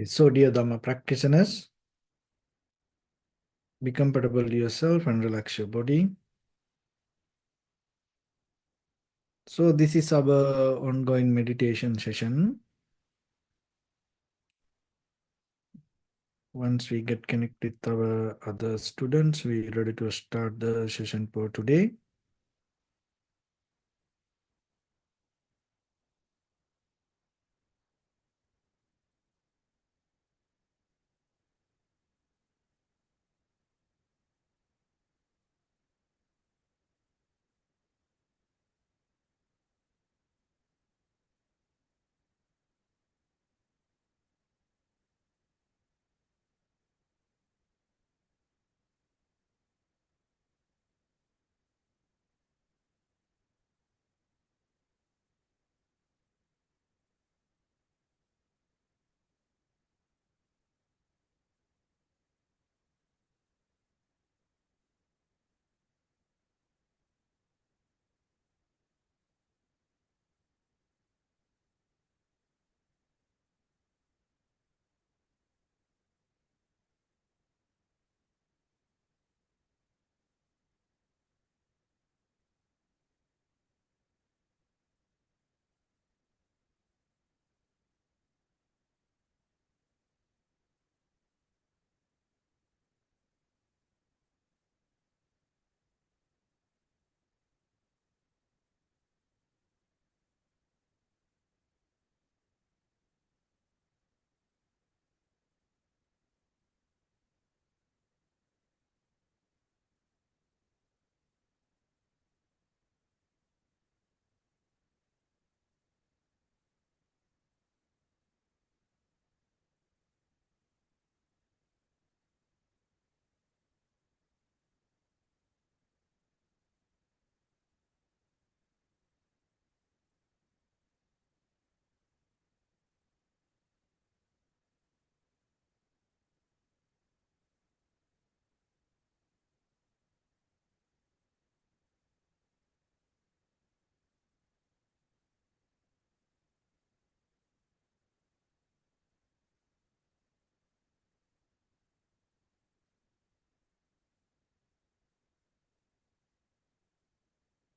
So, dear Dhamma practitioners, be comfortable to yourself and relax your body. So, this is our ongoing meditation session. Once we get connected with our other students, we're ready to start the session for today.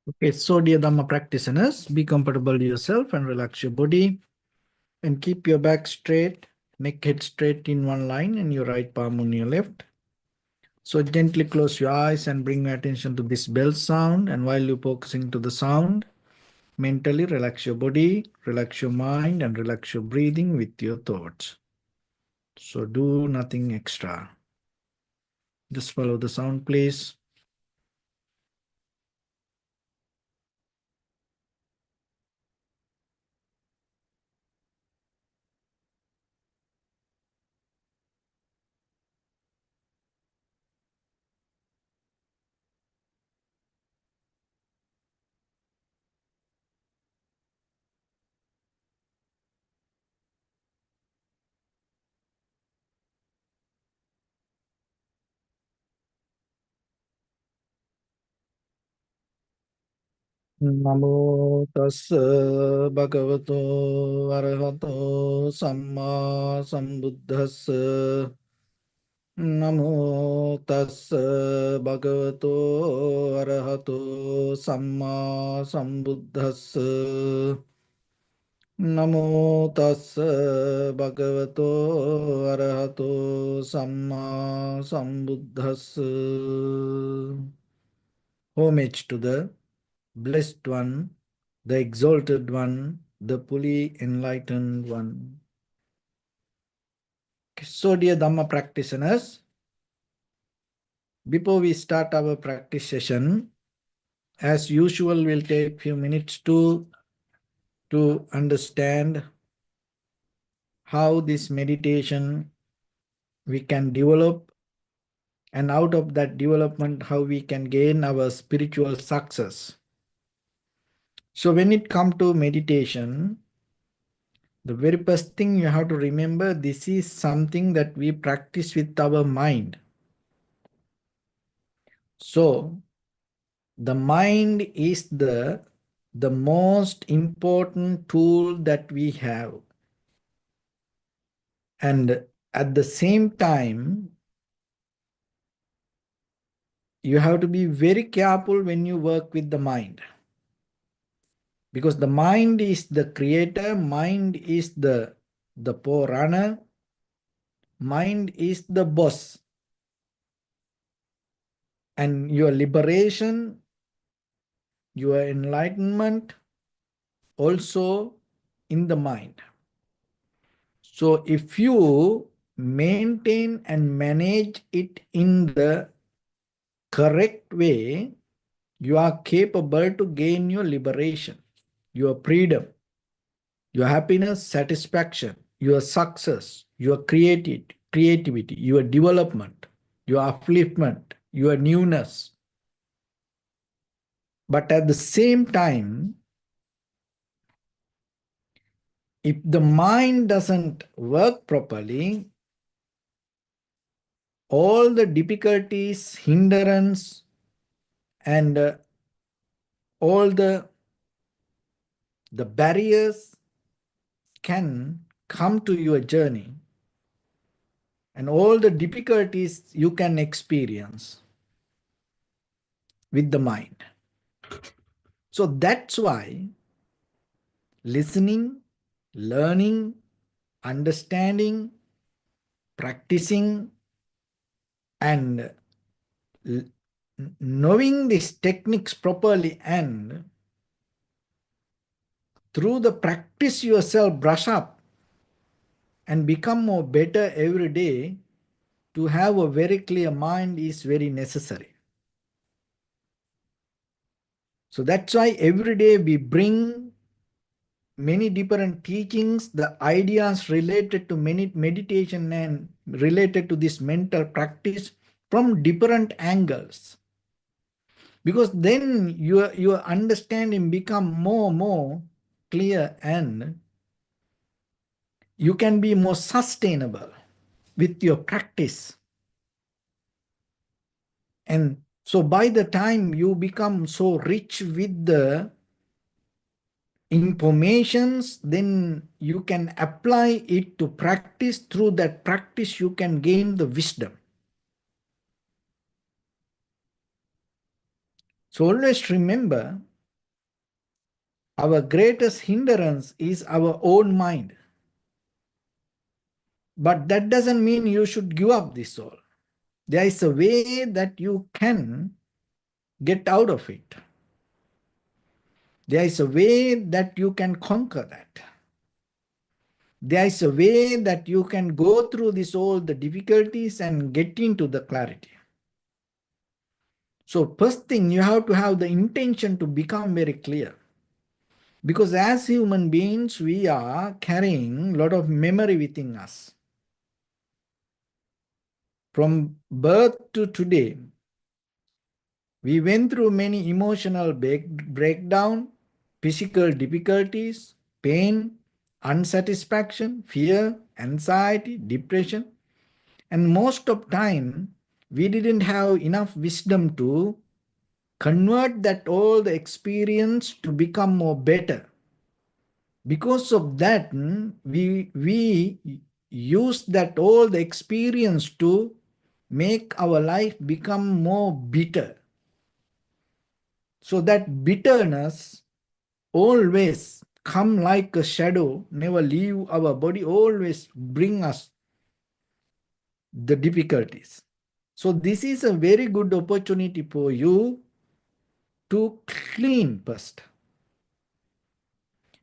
Okay, so dear Dhamma practitioners, be comfortable to yourself and relax your body and keep your back straight, neck head straight in one line and your right palm on your left. So gently close your eyes and bring your attention to this bell sound, and while you're focusing to the sound, mentally relax your body, relax your mind, and relax your breathing with your thoughts. So do nothing extra. Just follow the sound, please. Namo tassa bhagavato arahato samma sambuddhassa. Namo tassa bhagavato arahato samma sambuddhassa. Namo tassa bhagavato arahato samma sambuddhassa. Homage to the Blessed One, the Exalted One, the fully enlightened One. So, dear Dhamma practitioners, before we start our practice session, as usual, we'll take a few minutes to understand how this meditation we can develop, and out of that development, how we can gain our spiritual success. So when it comes to meditation, the very first thing you have to remember, this is something that we practice with our mind. So the mind is the most important tool that we have. And at the same time, you have to be very careful when you work with the mind. Because the mind is the creator, mind is the forerunner, mind is the boss. And your liberation, your enlightenment, also in the mind. So if you maintain and manage it in the correct way, you are capable to gain your liberation, your freedom, your happiness, satisfaction, your success, your creativity, your development, your upliftment, your newness. But at the same time, if the mind doesn't work properly, all the difficulties, hindrance, and all the barriers can come to your journey, and all the difficulties you can experience with the mind. So that's why listening, learning, understanding, practicing, and knowing these techniques properly, and through the practice yourself brush up and become more better every day. To have a very clear mind is very necessary. So that's why every day we bring many different teachings, the ideas related to meditation and related to this mental practice from different angles. Because then your understanding become more clear, and you can be more sustainable with your practice. And so by the time you become so rich with the informations, then you can apply it to practice. Through that practice, you can gain the wisdom. So always remember, our greatest hindrance is our own mind. But that doesn't mean you should give up this all. There is a way that you can get out of it. There is a way that you can conquer that. There is a way that you can go through this all the difficulties and get into the clarity. So first thing, you have to have the intention to become very clear. Because as human beings, we are carrying a lot of memory within us. From birth to today, we went through many emotional breakdown, physical difficulties, pain, unsatisfaction, fear, anxiety, depression. And most of time, we didn't have enough wisdom to convert that all the experience to become more better. Because of that, we use that all the experience to make our life become more bitter. So that bitterness always come like a shadow, never leave our body, always bring us the difficulties. So this is a very good opportunity for you to clean first.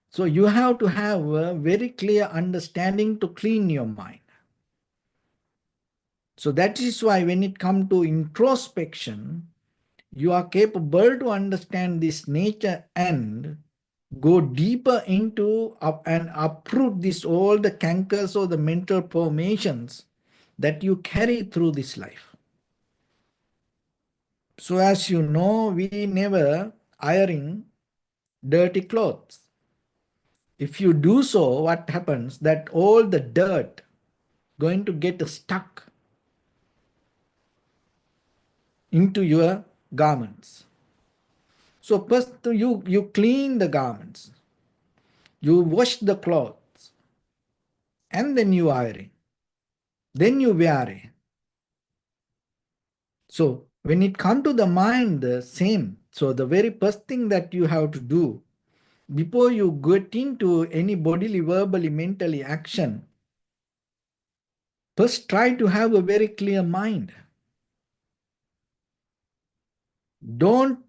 So you have to have a very clear understanding to clean your mind. So that is why when it comes to introspection, you are capable to understand this nature and go deeper into and uproot this all the cankers or the mental formations that you carry through this life. So as you know, we never iron dirty clothes. If you do so, what happens? That all the dirt going to get stuck into your garments. So first you clean the garments, you wash the clothes, and then you iron. then you vary. So when it comes to the mind, the same. So the very first thing that you have to do before you get into any bodily, verbally, mentally action, first try to have a very clear mind. Don't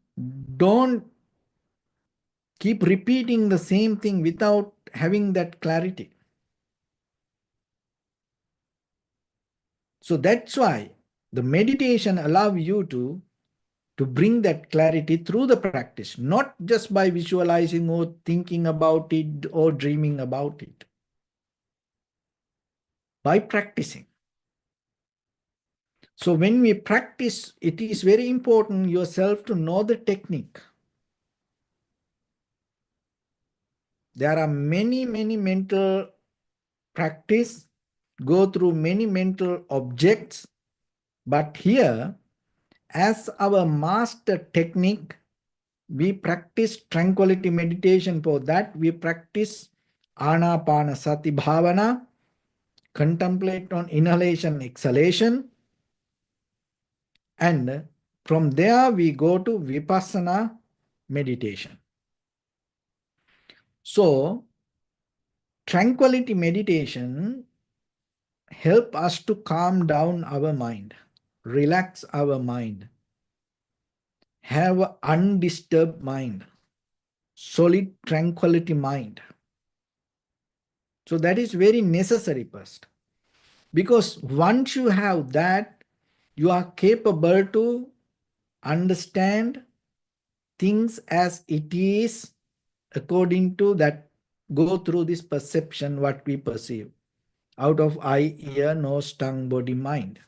don't keep repeating the same thing without having that clarity. So that's why the meditation allows you to bring that clarity through the practice, not just by visualizing or thinking about it or dreaming about it. By practicing. So when we practice, it is very important yourself to know the technique. There are many mental practice, go through many mental objects, but here, as our master technique, we practice tranquility meditation. For that, we practice Anapanasati Bhavana, contemplate on inhalation, exhalation, and from there we go to Vipassana meditation. So, tranquility meditation help us to calm down our mind, relax our mind, have an undisturbed mind, solid tranquility mind. So that is very necessary first. Because once you have that, you are capable to understand things as it is according to that, go through this perception, what we perceive, out of eye, ear, nose, tongue, body, mind.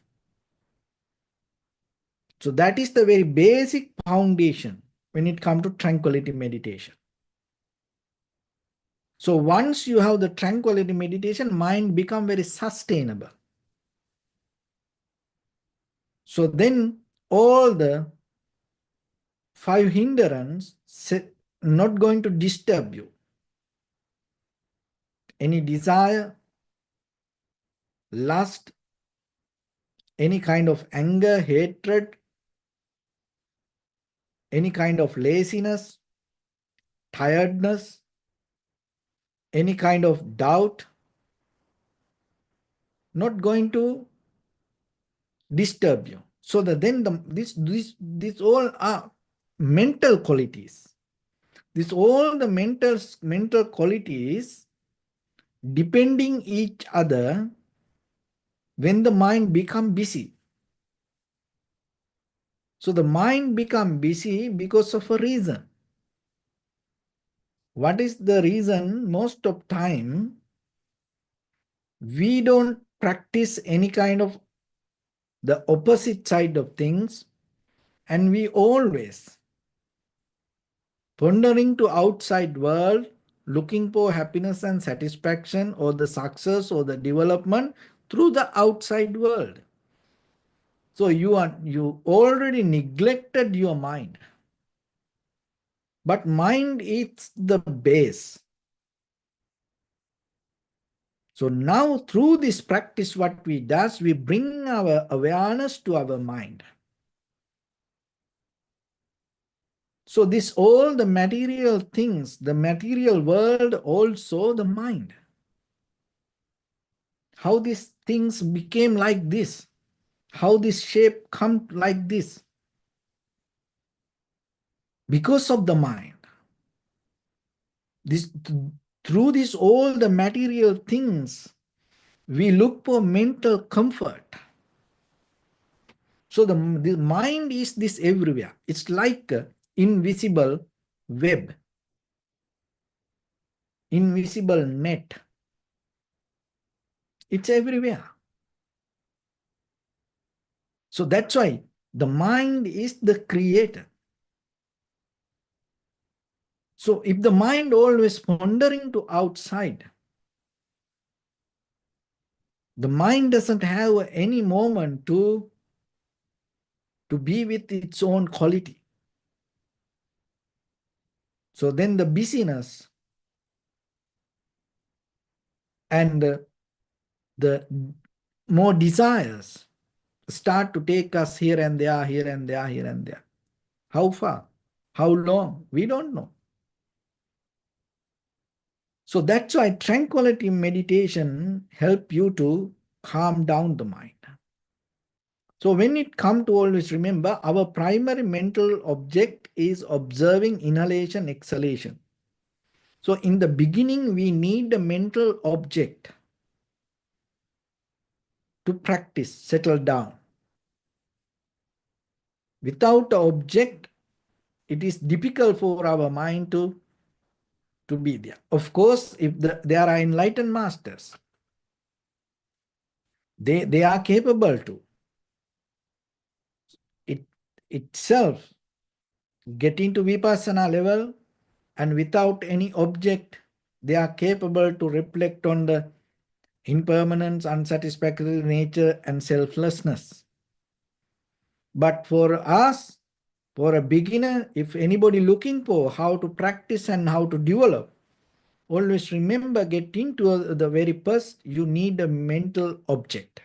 So that is the very basic foundation when it comes to tranquility meditation. So once you have the tranquility meditation, mind become very sustainable. So then all the five hindrance not going to disturb you. Any desire, lust, any kind of anger, hatred, any kind of laziness, tiredness, any kind of doubt, not going to disturb you. So that then this all are mental qualities. This all the mental qualities depending each other when the mind become busy. So the mind become busy because of a reason. What is the reason? Most of time we don't practice any kind of the opposite side of things, and we always pondering to outside world, looking for happiness and satisfaction or the success or the development through the outside world. So you already neglected your mind. But mind is the base. So now through this practice, what we does, we bring our awareness to our mind. So this all the material things, the material world, also the mind. How these things became like this, how this shape come like this, because of the mind. This through this all the material things, we look for mental comfort. So the mind is this everywhere. It's like an invisible web, invisible net. It's everywhere. So that's why the mind is the creator. So if the mind always wandering to outside, the mind doesn't have any moment to be with its own quality. So then the busyness and the more desires start to take us here and there, here and there, here and there. How far? How long? We don't know. So that's why tranquility meditation help you to calm down the mind. So when it comes to always remember, our primary mental object is observing inhalation, exhalation. So in the beginning, we need a mental object to practice, settle down. Without the object, it is difficult for our mind to be there. Of course, if there are enlightened masters, they are capable to itself get into vipassana level, and without any object, they are capable to reflect on the impermanence, unsatisfactory nature, and selflessness. But for us, for a beginner, if anybody looking for how to practice and how to develop, always remember, get into the very first, you need a mental object.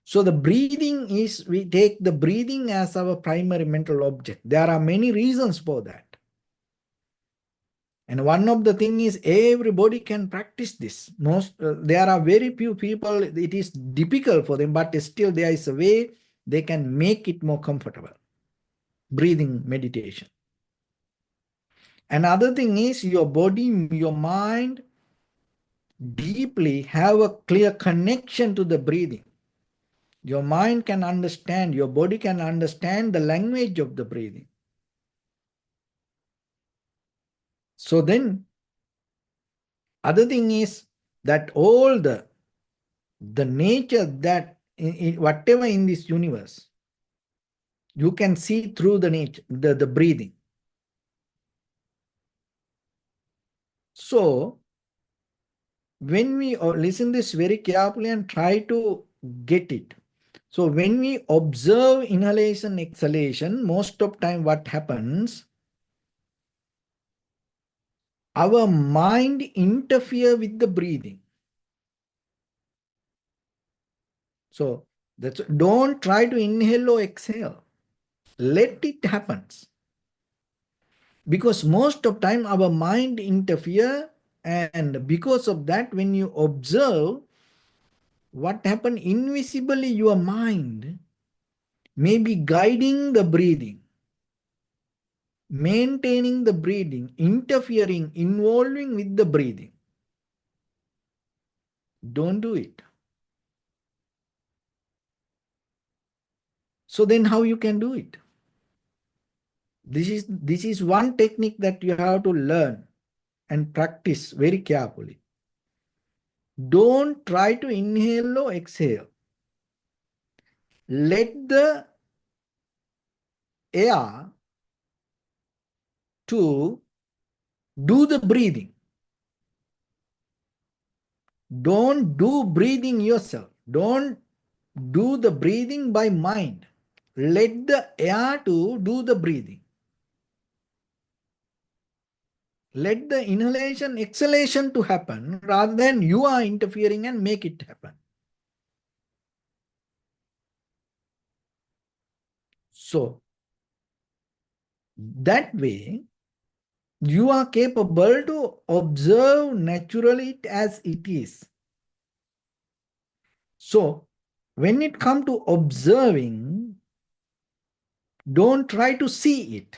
So the breathing is, we take the breathing as our primary mental object. There are many reasons for that. And one of the thing is everybody can practice this. There are very few people, it is difficult for them, but still there is a way they can make it more comfortable. Breathing meditation. Another thing is your body, your mind deeply have a clear connection to the breathing. Your mind can understand, your body can understand the language of the breathing. So then, other thing is that all the nature that whatever in this universe, you can see through the nature, the breathing. So when we listen this very carefully and try to get it. So when we observe inhalation, exhalation, most of time what happens, our mind interfere with the breathing. So don't try to inhale or exhale. Let it happen. Because most of time our mind interfere, and because of that, when you observe what happened, invisibly your mind may be guiding the breathing, maintaining the breathing, interfering, involving with the breathing. Don't do it. So then how you can do it? This is one technique that you have to learn and practice very carefully. Don't try to inhale or exhale. Let the air to do the breathing. Don't do breathing yourself. Don't do the breathing by mind. Let the air to do the breathing. Let the inhalation, exhalation to happen rather than you are interfering and make it happen. So that way, you are capable to observe naturally as it is. So when it comes to observing, don't try to see it.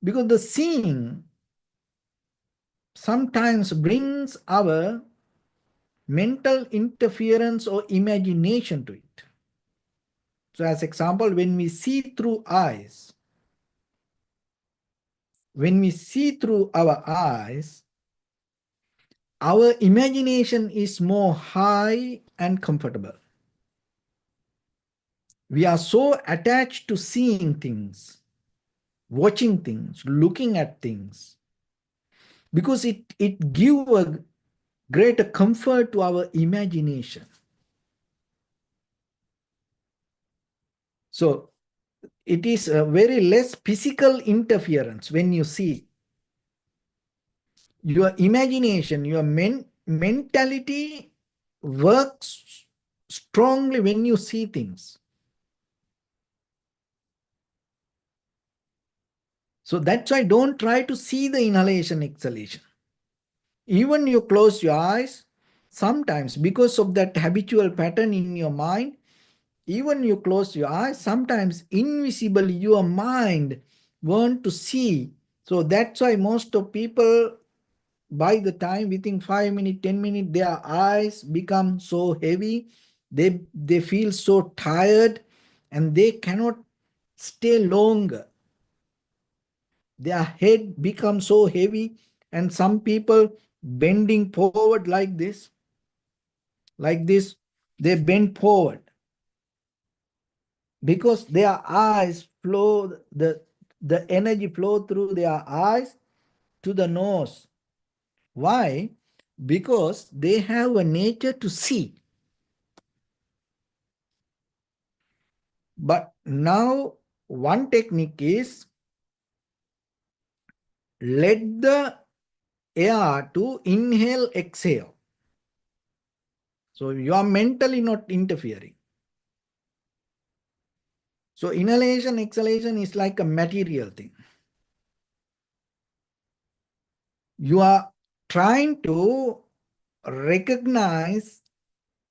Because the seeing sometimes brings our mental interference or imagination to it. So as example, when we see through eyes, when we see through our eyes, our imagination is more high and comfortable. We are so attached to seeing things, watching things, looking at things, because it gives a greater comfort to our imagination. So it is a very less physical interference when you see. Your imagination, your mentality works strongly when you see things. So that's why don't try to see the inhalation, exhalation. Even you close your eyes, sometimes because of that habitual pattern in your mind, even you close your eyes, sometimes invisibly your mind want to see. So that's why most of people, by the time within 5 minutes, 10 minutes, their eyes become so heavy, they feel so tired and they cannot stay longer. Their head becomes so heavy, and some people bending forward like this, they bend forward because their eyes flow, the energy flow through their eyes to the nose. Why? Because they have a nature to see. But now one technique is let the air to inhale, exhale. So you are mentally not interfering. So inhalation, exhalation is like a material thing. You are trying to recognize,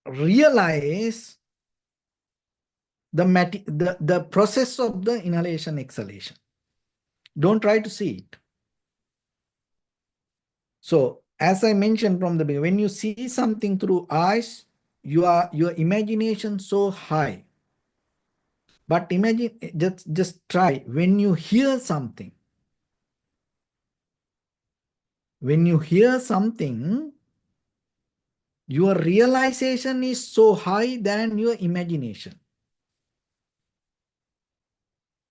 realize the process of the inhalation, exhalation. Don't try to see it. So as I mentioned from the beginning, when you see something through eyes, your imagination so high. But imagine, just try when you hear something. When you hear something, your realization is so high than your imagination.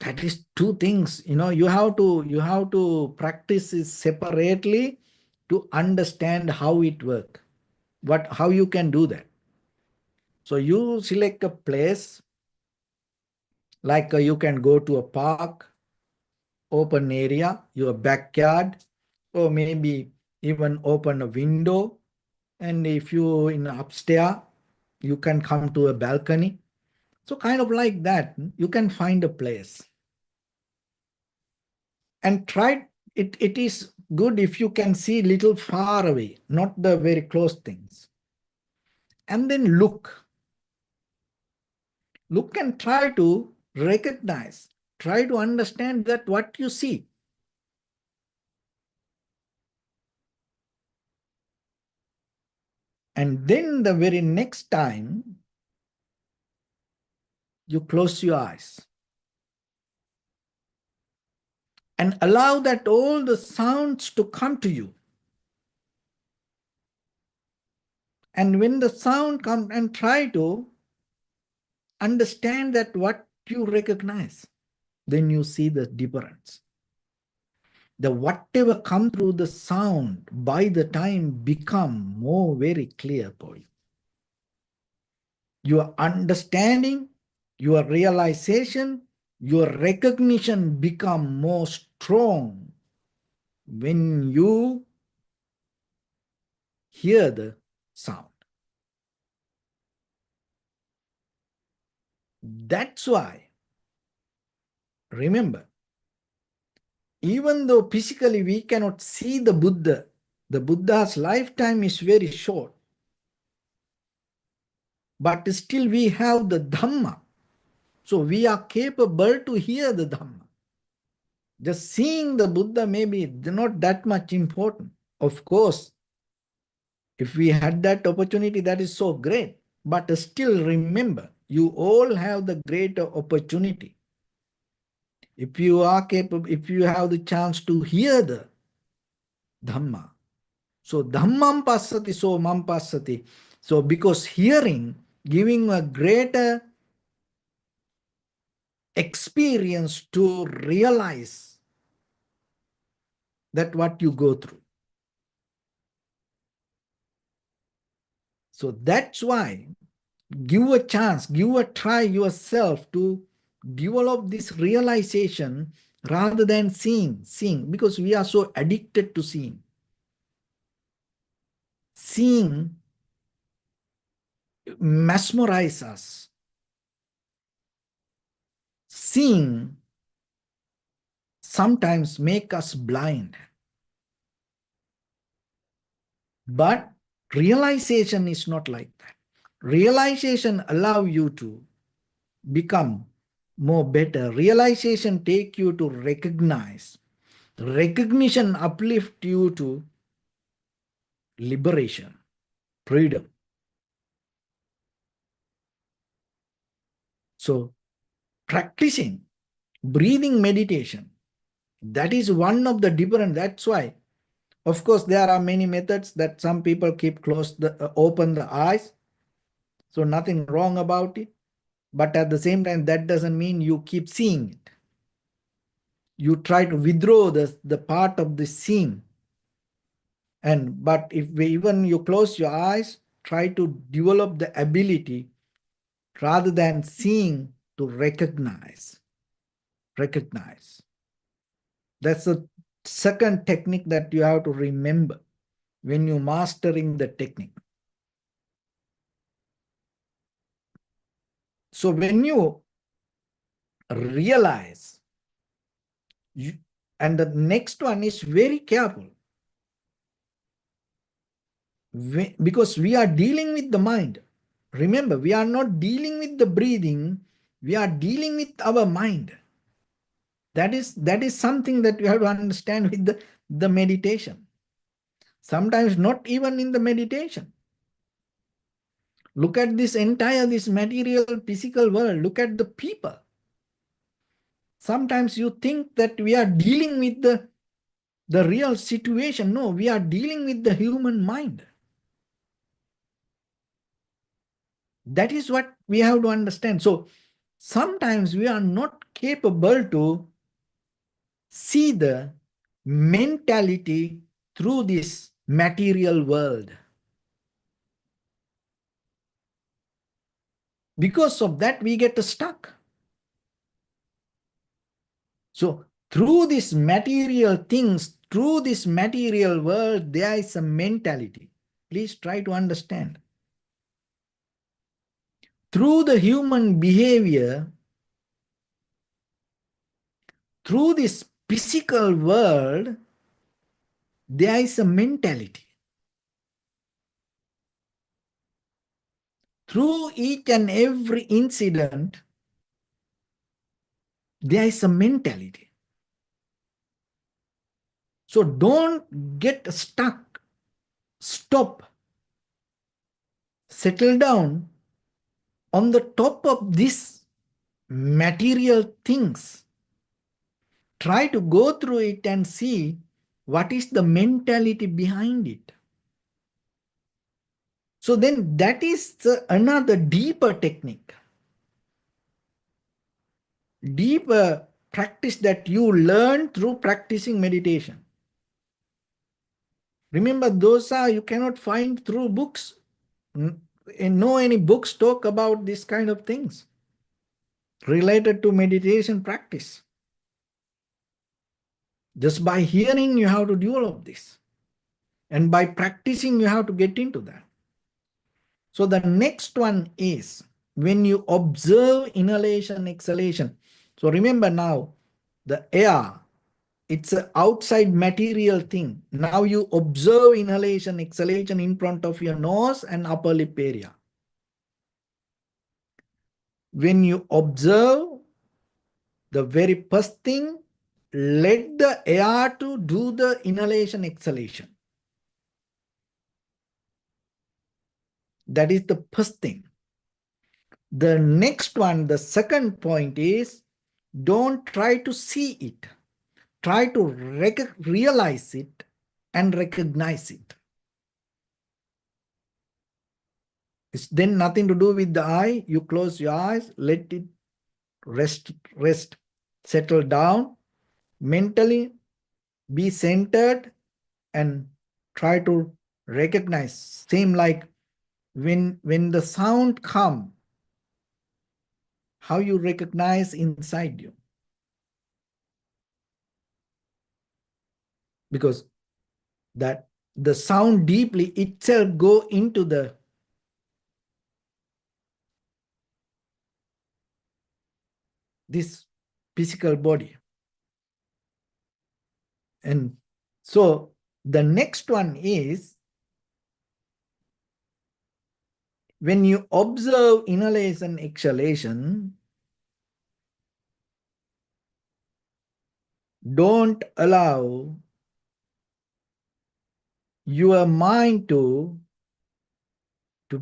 That is two things. You have to practice it separately to understand how it works. How you can do that. So you select a place, like you can go to a park, open area, your backyard, or maybe even open a window. And if you in upstairs, you can come to a balcony. So kind of like that, you can find a place. And try it. It is good if you can see little far away, not the very close things. And then look and try to recognize, try to understand that what you see. And then the very next time you close your eyes and allow that all the sounds to come to you. And when the sound comes, and try to understand that what you recognize, then you see the difference. The whatever come through the sound by the time become more very clear for you. Your understanding, your realization, your recognition become more strong when you hear the sound. That's why, remember, even though physically we cannot see the Buddha's lifetime is very short, but still we have the Dhamma. So we are capable to hear the Dhamma. Just seeing the Buddha may be not that much important. Of course, if we had that opportunity, that is so great. But still remember, you all have the greater opportunity. If you are capable, if you have the chance to hear the Dhamma. So Dhammam passati, so mam passati. So because hearing, giving a greater experience to realize that what you go through. So that's why give a chance, give a try yourself to develop this realization rather than seeing, because we are so addicted to seeing. seeing mesmerize us. Seeing sometimes make us blind. But realization is not like that. Realization allow you to become more better. Realization take you to recognize. Recognition uplift you to liberation, freedom. So practicing breathing meditation, that is one of the different. That's why, of course, there are many methods that some people keep open the eyes. So nothing wrong about it. But at the same time, that doesn't mean you keep seeing it. You try to withdraw the part of the seeing. But if even you close your eyes, try to develop the ability rather than seeing to recognize. Recognize. That's the second technique that you have to remember when you're mastering the technique. So when you realize, and the next one is very careful, because we are dealing with the mind. Remember, we are not dealing with the breathing, we are dealing with our mind. That is something that you have to understand with the meditation. Sometimes not even in the meditation. Look at this material physical world. Look at the people. Sometimes you think that we are dealing with the real situation. No, we are dealing with the human mind. That is what we have to understand. So sometimes we are not capable to see the mentality through this material world. Because of that, we get stuck. So through these material things, through this material world, there is a mentality. Please try to understand. Through the human behavior, through this physical world, there is a mentality. Through each and every incident, there is a mentality. So don't get stuck. Stop. Settle down on the top of these material things. Try to go through it and see what is the mentality behind it. So then that is another deeper technique. Deeper practice that you learn through practicing meditation. Remember, those are you cannot find through books. No any books talk about this kind of things related to meditation practice. Just by hearing, you have to develop this. And by practicing, you have to get into that. So the next one is when you observe inhalation, exhalation. So remember now, the air, it's an outside material thing. Now you observe inhalation, exhalation in front of your nose and upper lip area. When you observe, the very first thing, let the air to do the inhalation, exhalation. That is the first thing. The next one, the second point is, don't try to see it. Try to realize it and recognize it. It's then nothing to do with the eye. You close your eyes, let it rest, settle down, mentally be centered and try to recognize. Same like when the sound comes, how you recognize inside you. Because that the sound deeply itself go into this physical body. And so the next one is, when you observe inhalation, exhalation, don't allow your mind to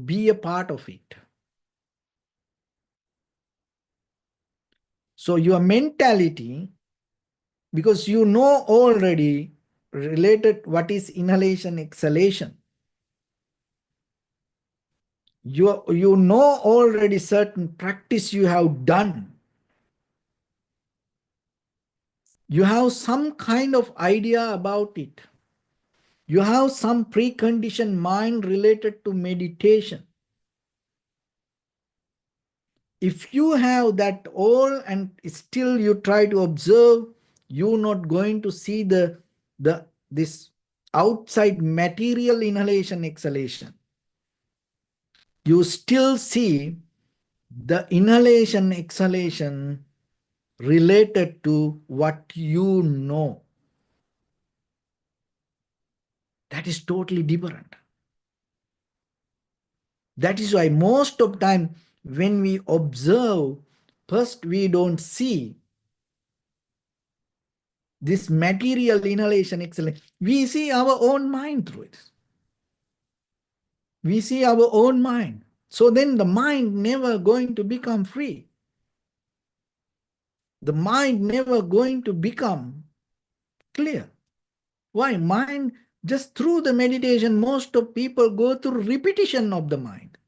be a part of it. So your mentality, because you know already related what is inhalation, exhalation, you know already certain practice you have done. You have some kind of idea about it. You have some preconditioned mind related to meditation. If you have that all and still you try to observe, you're not going to see this outside material inhalation, exhalation. You still see the inhalation, exhalation related to what you know. That is totally different. That is why most of time when we observe, first we don't see this material inhalation, exhalation. We see our own mind through it. We see our own mind. So then the mind never going to become free. The mind never going to become clear. Why? Mind, just through the meditation, most of people go through repetition of the mind.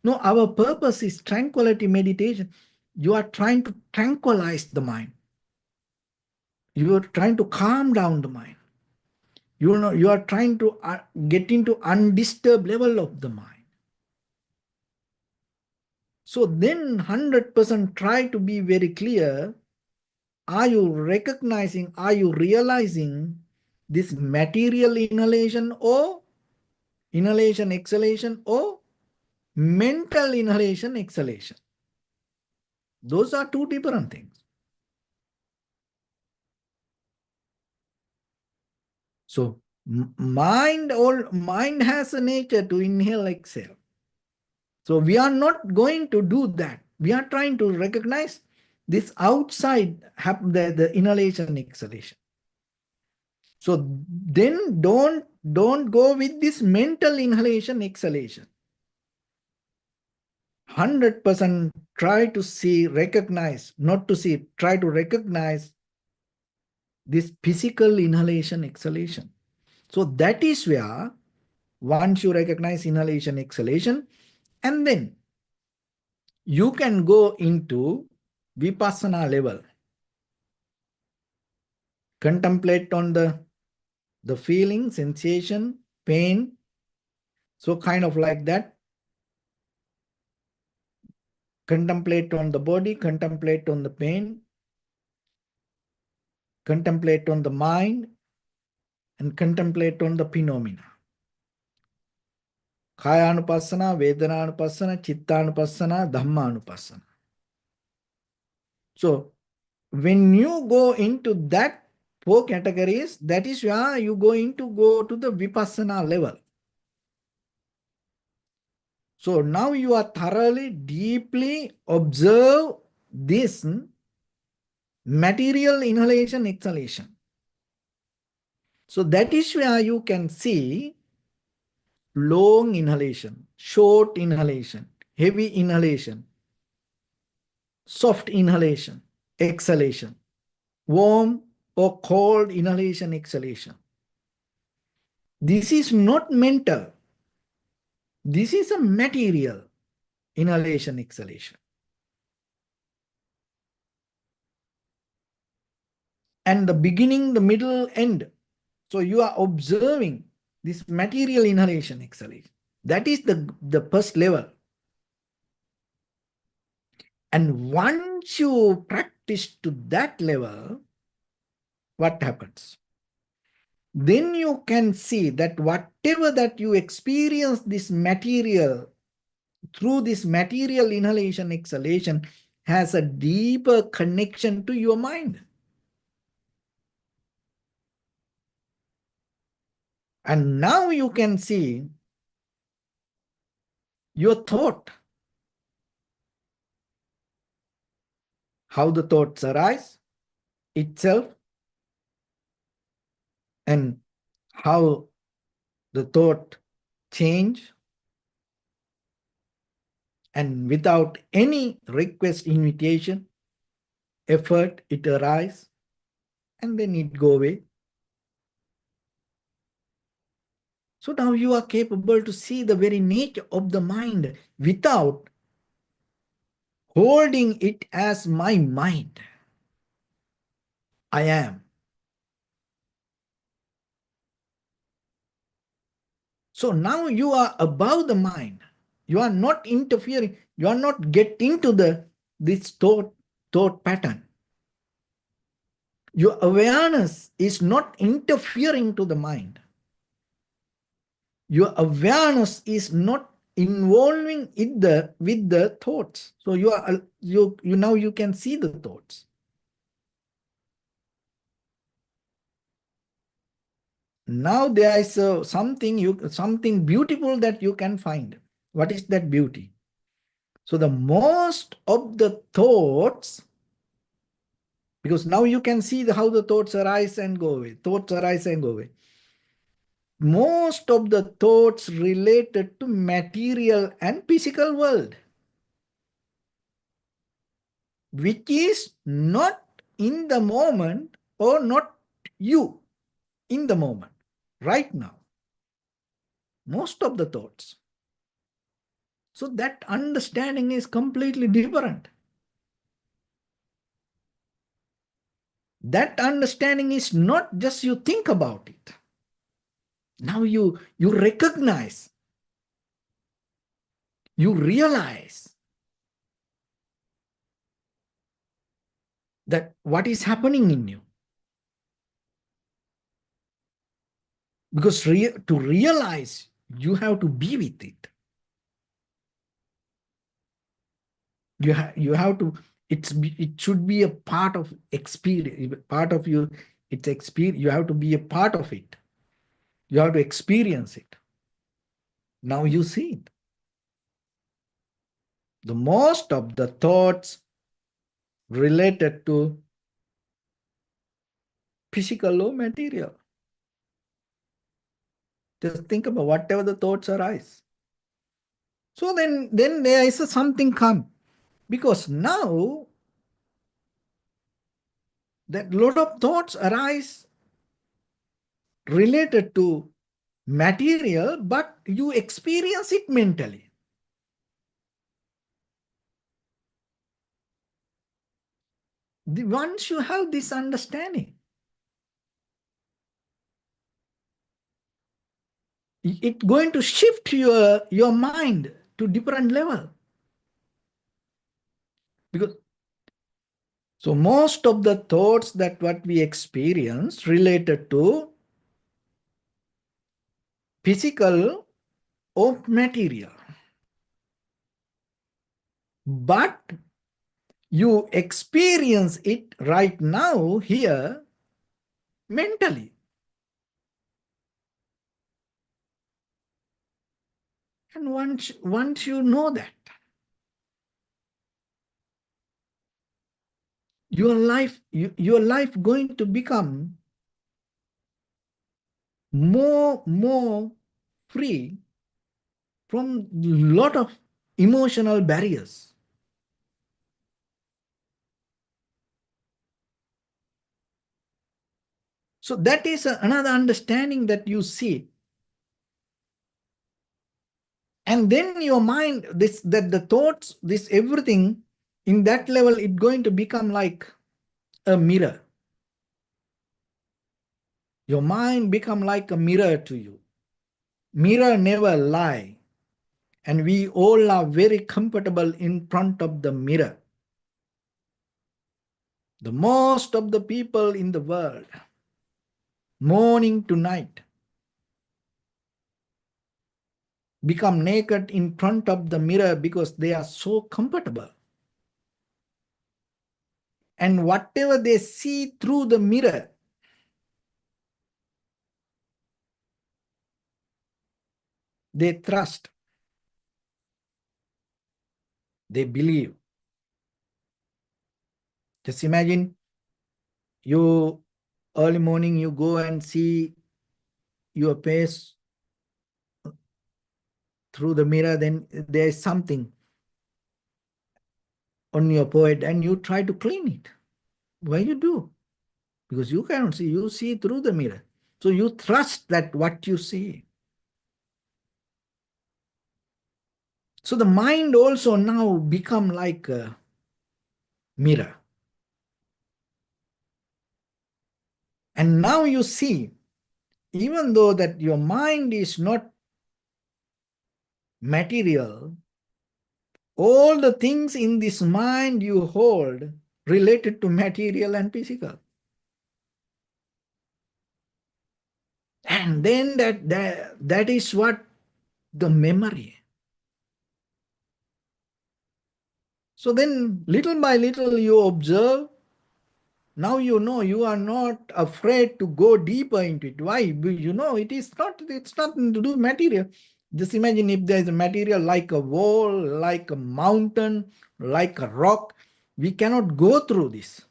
No, our purpose is tranquility meditation. You are trying to tranquilize the mind. You are trying to calm down the mind. You are trying to get into undisturbed level of the mind. So then 100% try to be very clear. Are you recognizing, are you realizing this material inhalation or inhalation, exhalation, or mental inhalation, exhalation? Those are two different things. So mind has a nature to inhale, exhale. So we are not going to do that. We are trying to recognize this outside, the inhalation, exhalation. So then don't go with this mental inhalation, exhalation. 100% try to see, recognize, not to see, try to recognize this physical inhalation, exhalation. So that is where once you recognize inhalation, exhalation, and then you can go into vipassana level. Contemplate on the feeling, sensation, pain. So kind of like that. Contemplate on the body, contemplate on the pain, contemplate on the mind, and contemplate on the phenomena. Kaya-anupassana, Vedana-anupassana, Chitta-anupassana, Dhamma-anupassana. So when you go into that four categories, that is where you going to go to the vipassana level. So now you are thoroughly, deeply observe this material inhalation, exhalation. So that is where you can see long inhalation, short inhalation, heavy inhalation, soft inhalation, exhalation, warm or cold inhalation, exhalation. This is not mental. This is a material inhalation, exhalation. And the beginning, the middle, end. So you are observing this material inhalation, exhalation. That is the first level. And once you practice to that level, what happens? then you can see that whatever that you experience this material, through this material inhalation, exhalation, has a deeper connection to your mind. And now you can see your thought, how the thoughts arise itself, and how the thought change, and without any request, invitation, effort, it arises, and then it go away. So now you are capable to see the very nature of the mind without holding it as my mind. I am. So now you are above the mind. You are not interfering. You are not getting into this thought pattern. Your awareness is not interfering to the mind. Your awareness is not involving with the thoughts. So you now you can see the thoughts. Now there is something beautiful that you can find. What is that beauty? So the most of the thoughts, because now you can see how the thoughts arise and go away. Thoughts arise and go away. Most of the thoughts related to material and physical world, which is not in the moment or not you in the moment, right now. Most of the thoughts. So that understanding is completely different. That understanding is not just you think about it. Now you recognize, you realize that what is happening in you. Because to realize, you have to be with it. You have to, it should be a part of experience, part of you, it's experience. You have to be a part of it. You have to experience it. Now you see it. The most of the thoughts related to physical or material. Just think about whatever the thoughts arise. So then there is something come. Because now that lot of thoughts arise related to material, but you experience it mentally. Once you have this understanding, it's going to shift your mind to different level. Because so most of the thoughts that what we experience related to physical or material. But you experience it right now here mentally. And once you know that, your life going to become more free from lot of emotional barriers. So that is another understanding that you see. And then your mind, that the thoughts, this everything in that level, it's going to become like a mirror. Your mind become like a mirror to you. Mirror never lie. And we all are very comfortable in front of the mirror. The most of the people in the world, morning to night. Become naked in front of the mirror because they are so comfortable. And whatever they see through the mirror, they trust, they believe. Just imagine you early morning, you go and see your face through the mirror, then there is something on your forehead and you try to clean it. Why you do? Because you cannot see, you see through the mirror. So you trust that what you see. So the mind also now become like a mirror. And now you see, even though that your mind is not material, all the things in this mind you hold related to material and physical. And then that is what the memory. So then little by little you observe. Now you know you are not afraid to go deeper into it. Why? You know it's nothing to do with material. Just imagine if there is a material like a wall, like a mountain, like a rock. We cannot go through this.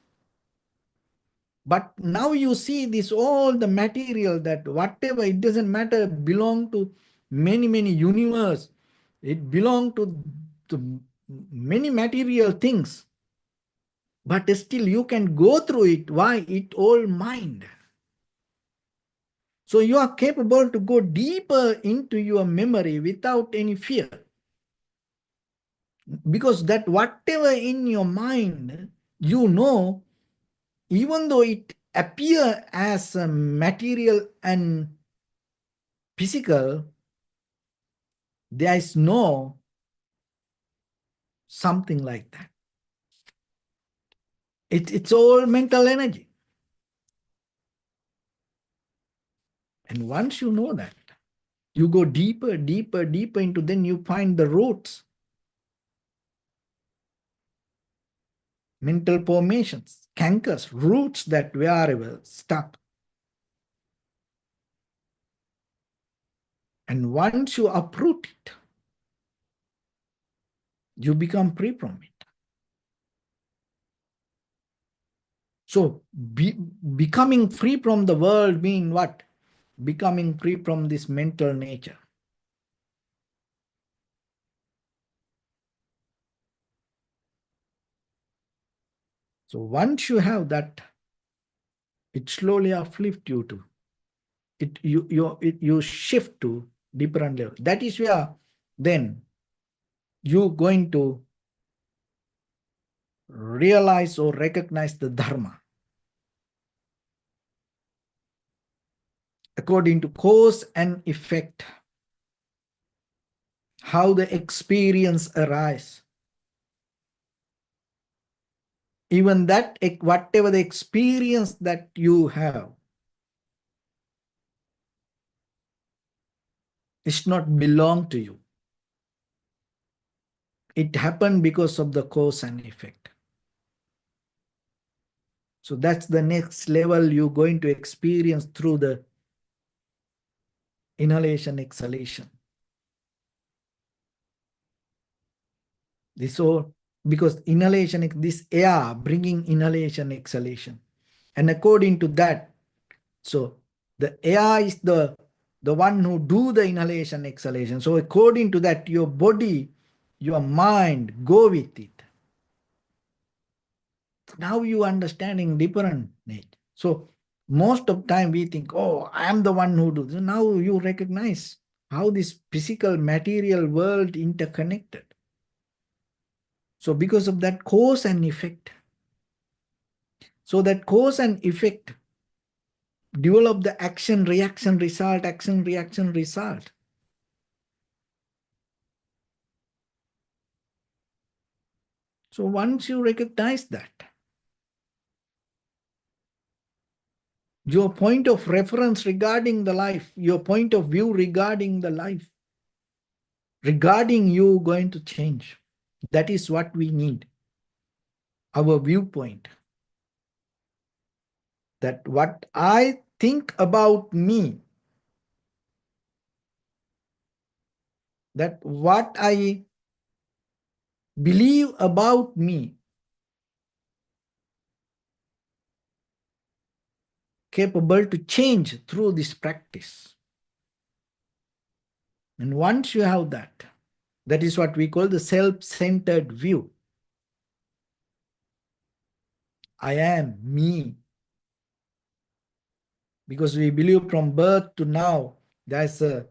But now you see this all the material that whatever, it doesn't matter, belong to many universe. It belong to many material things. But still you can go through it. Why? It all mind. So you are capable to go deeper into your memory without any fear. Because that whatever in your mind, you know, even though it appear as a material and physical, there is no something like that. It's all mental energy. And once you know that, you go deeper into, then you find the roots. Mental formations, cankers, roots that wherever stuck. And once you uproot it, you become free from it. So becoming free from the world means what? Becoming free from this mental nature. So once you have that, it slowly uplifts you to it. You shift to different level. That is where then you going to realize or recognize the Dharma according to cause and effect, how the experience arise. Even that, whatever the experience that you have, it's not belong to you. It happened because of the cause and effect. So that's the next level you're going to experience through the inhalation, exhalation. This all, because inhalation, this air bringing inhalation, exhalation. And according to that, so the air is the one who do the inhalation, exhalation. So according to that, your body, your mind go with it. Now you understanding different nature. So most of time we think, oh, I am the one who does. So now you recognize how this physical material world interconnected. So because of that cause and effect. So that cause and effect develop the action, reaction, result, action, reaction, result. So once you recognize that, your point of reference regarding the life, your point of view regarding the life, regarding you going to change. That is what we need. Our viewpoint. That what I think about me, that what I believe about me, capable to change through this practice. And once you have that, that is what we call the self-centered view. I am me. Because we believe from birth to now, there's a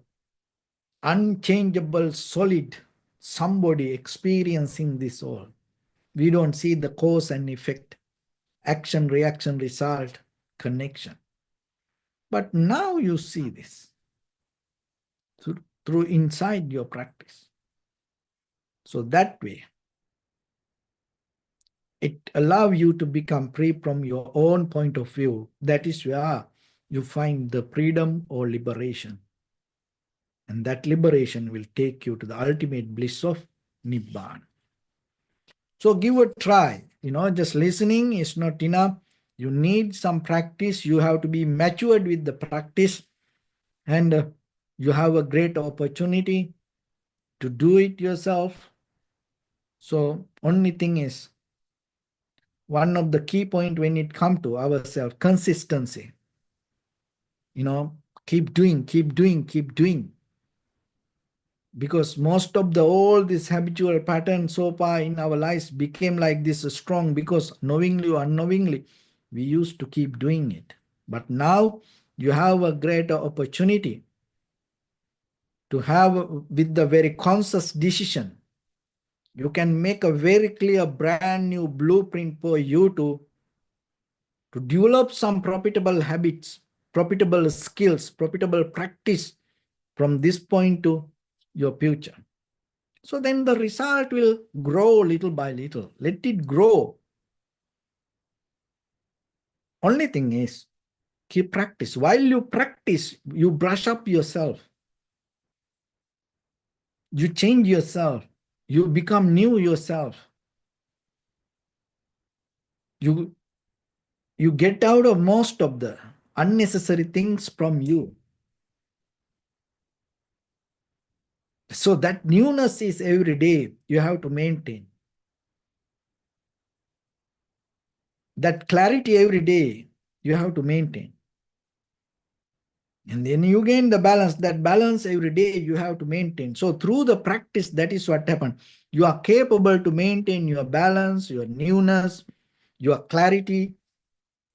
unchangeable solid somebody experiencing this all. We don't see the cause and effect, action, reaction, result, connection. But now you see this through inside your practice. So that way, it allows you to become free from your own point of view. That is where you find the freedom or liberation. And that liberation will take you to the ultimate bliss of Nibbana. So give a try. Just listening is not enough. You need some practice. You have to be matured with the practice. And you have a great opportunity to do it yourself. So only thing is, one of the key point when it comes to ourselves, consistency. Keep doing, keep doing, keep doing. Because most of all this habitual pattern so far in our lives became like this strong because knowingly or unknowingly, we used to keep doing it. But now you have a greater opportunity to have with the very conscious decision. You can make a very clear brand new blueprint for you to develop some profitable habits, profitable skills, profitable practice from this point to your future. So then the result will grow little by little. Let it grow. Only thing is, keep practice. While you practice, you brush up yourself. You change yourself. You become new yourself. You get out of most of the unnecessary things from you. So that newness is every day you have to maintain. That clarity every day you have to maintain. And then you gain the balance. That balance every day you have to maintain. So through the practice, that is what happened. You are capable to maintain your balance, your newness, your clarity,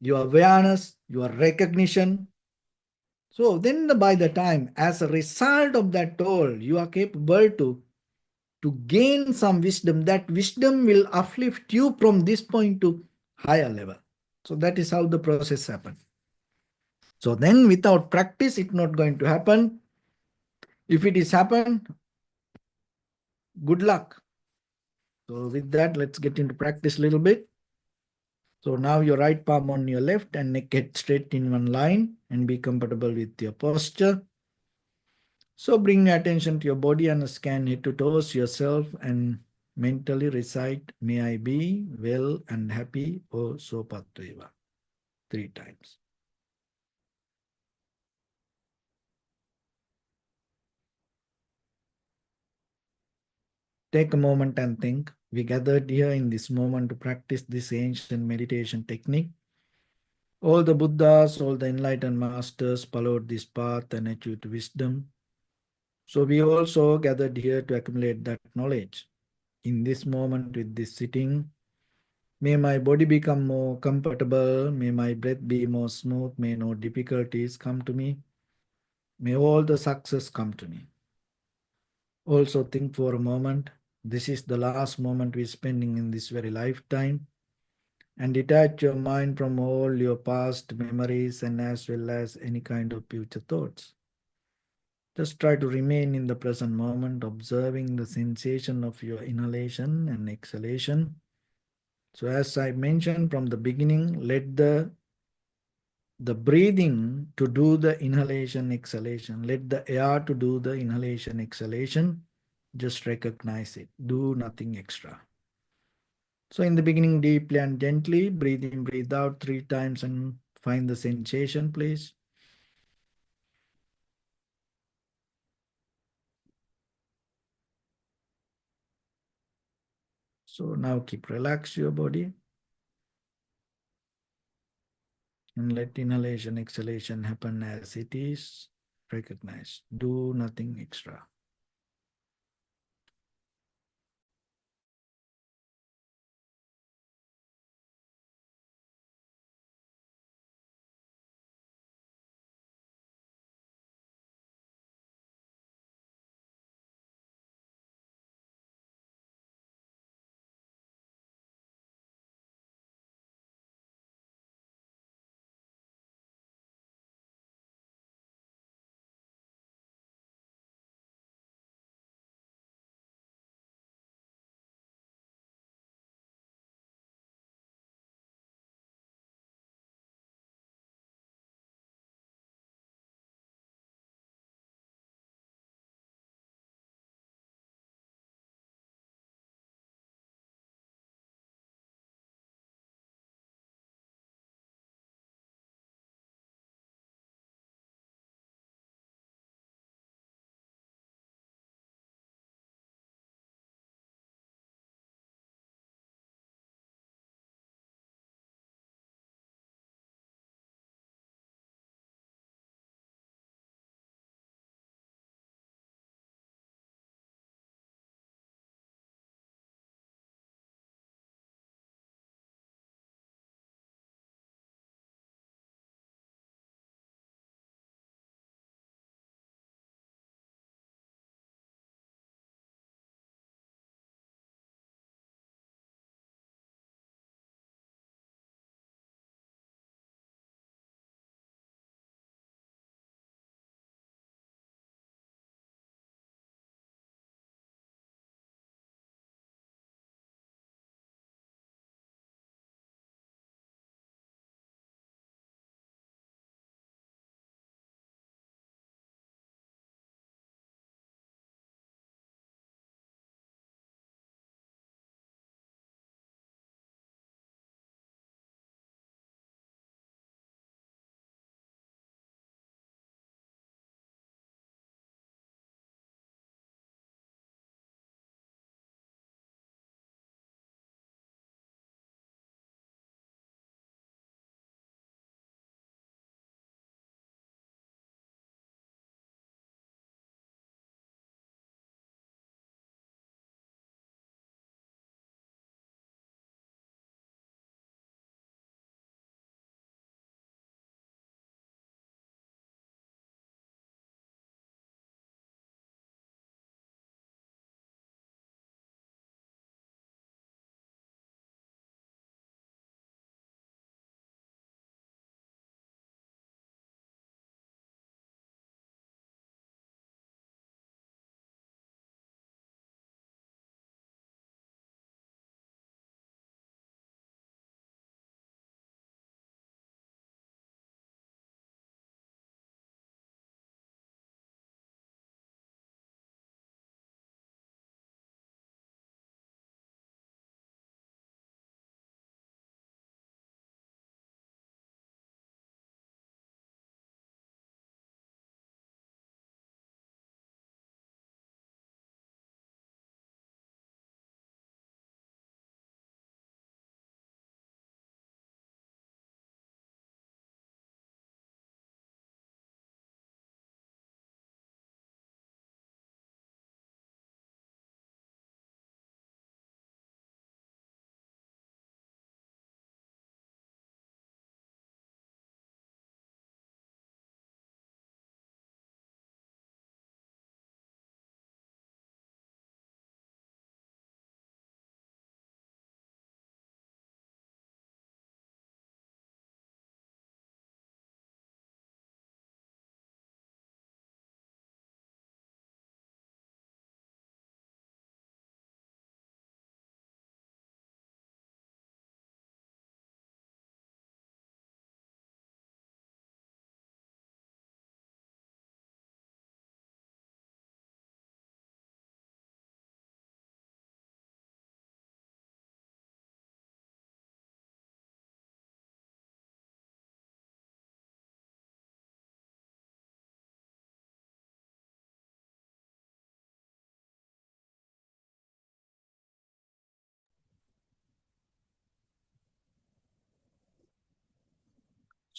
your awareness, your recognition. So then by the time, as a result of that all, you are capable to gain some wisdom. That wisdom will uplift you from this point to higher level. So that is how the process happens. So then without practice, it's not going to happen. If it is happen, good luck. So with that, let's get into practice a little bit. So now your right palm on your left and neck head straight in one line and be comfortable with your posture. So bring your attention to your body and scan head to toes yourself and mentally recite, may I be well and happy, O Sopatveva, 3 times. Take a moment and think. We gathered here in this moment to practice this ancient meditation technique. All the Buddhas, all the enlightened masters followed this path and achieved wisdom. So we also gathered here to accumulate that knowledge. In this moment with this sitting, may my body become more comfortable, may my breath be more smooth, may no difficulties come to me, may all the success come to me. Also think for a moment, this is the last moment we're spending in this very lifetime, and detach your mind from all your past memories and as well as any kind of future thoughts. Just try to remain in the present moment, observing the sensation of your inhalation and exhalation. So as I mentioned from the beginning, let the the breathing to do the inhalation, exhalation. Let the air to do the inhalation, exhalation. Just recognize it. Do nothing extra. So in the beginning, deeply and gently, breathe in, breathe out 3 times and find the sensation, please. So now keep relax your body and let inhalation, exhalation happen as it is. Recognize. Do nothing extra.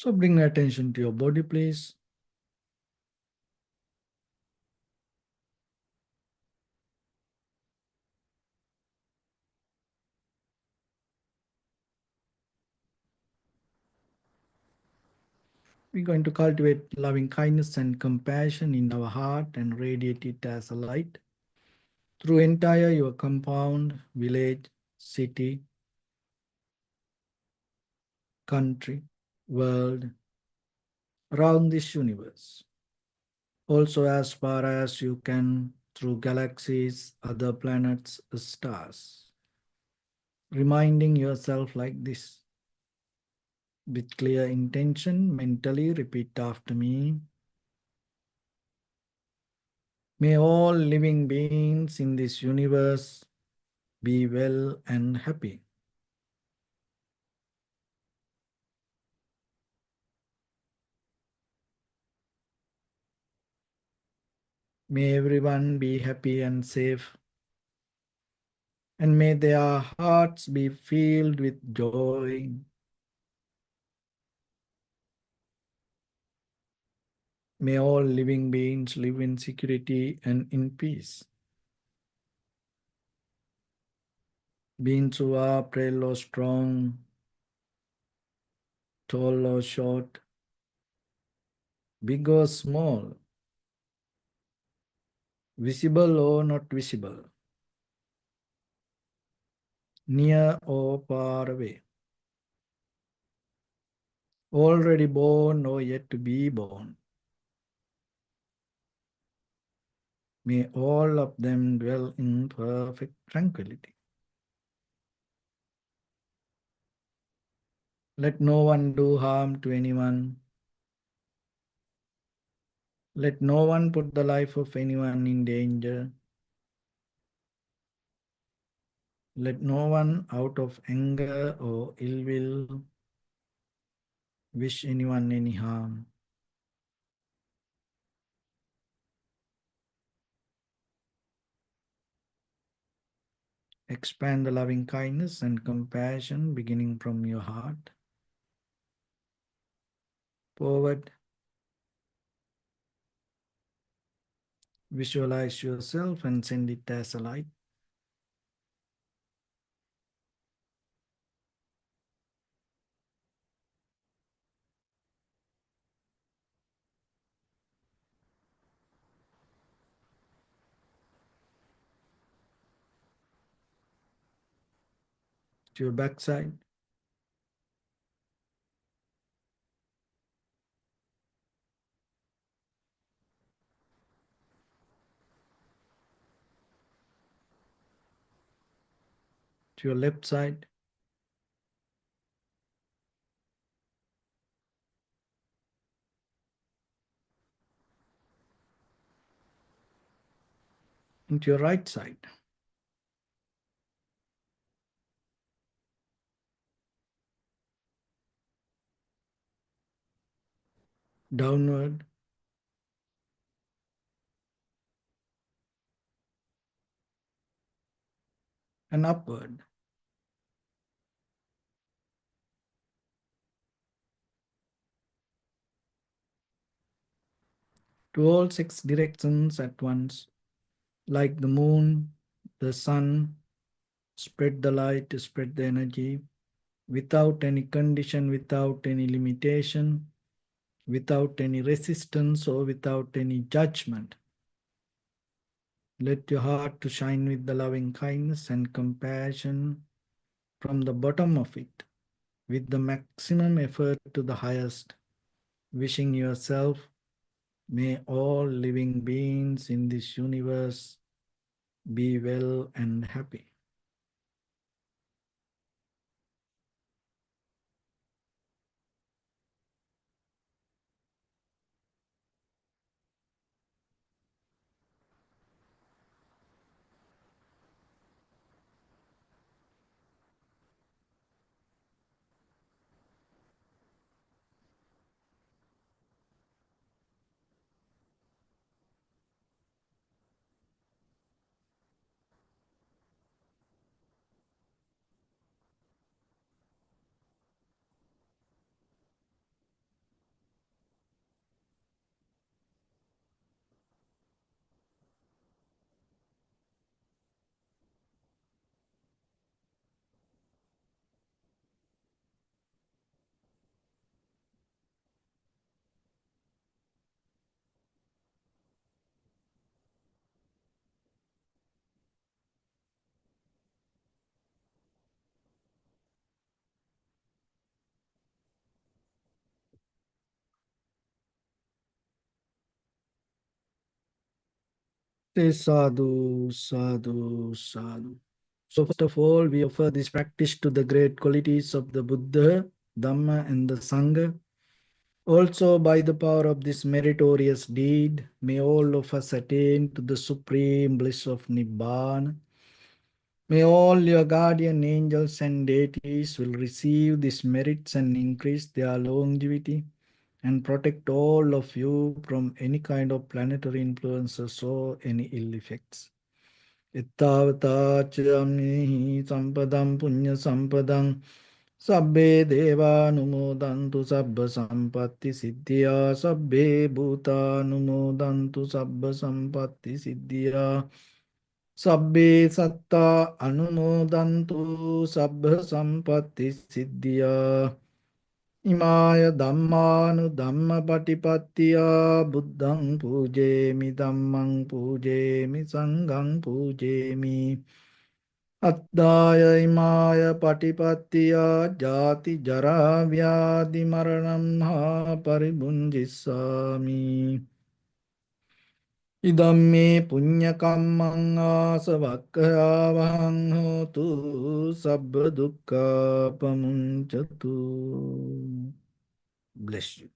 So bring attention to your body, please. We're going to cultivate loving kindness and compassion in our heart and radiate it as a light through entire your compound, village, city, country, world, around this universe. Also as far as you can through galaxies, other planets, stars. Reminding yourself like this. With clear intention, mentally repeat after me. May all living beings in this universe be well and happy. May everyone be happy and safe, and may their hearts be filled with joy. May all living beings live in security and in peace. Beings who are frail or strong, tall or short, big or small, visible or not visible, near or far away, already born or yet to be born. May all of them dwell in perfect tranquility. Let no one do harm to anyone. Let no one put the life of anyone in danger. Let no one out of anger or ill will wish anyone any harm. Expand the loving kindness and compassion beginning from your heart. Forward, visualize yourself and send it as a light. To your backside, to your left side, and to your right side. Downward and upward. To all six directions at once, like the moon, the sun, spread the light, spread the energy, without any condition, without any limitation, without any resistance or without any judgment. Let your heart to shine with the loving kindness and compassion from the bottom of it, with the maximum effort to the highest, wishing yourself, may all living beings in this universe be well and happy. Say sadhu, sadhu, sadhu. So first of all, we offer this practice to the great qualities of the Buddha, Dhamma, and the Sangha. Also, by the power of this meritorious deed, may all of us attain to the supreme bliss of Nibbana. May all your guardian angels and deities will receive these merits and increase their longevity and protect all of you from any kind of planetary influences or any ill effects. Ittavata chamihi sampadam punya sampadam sabbe deva numodantu sabba sampatti siddhya sabbe bhuta numodantu sabba sampatti siddhya sabbe satta anumodantu sabba sampatti siddhya Imaya dhammanu dhamma patipattiya buddhang pujemi dhammang pujemi sanghang pujemi Addaya imaya patipattiya jati jara vyadi maranam ha paribunjissami Idam me punya kammang asavakkayavahang hotu sabba dukkha pamunchatu. Bless you.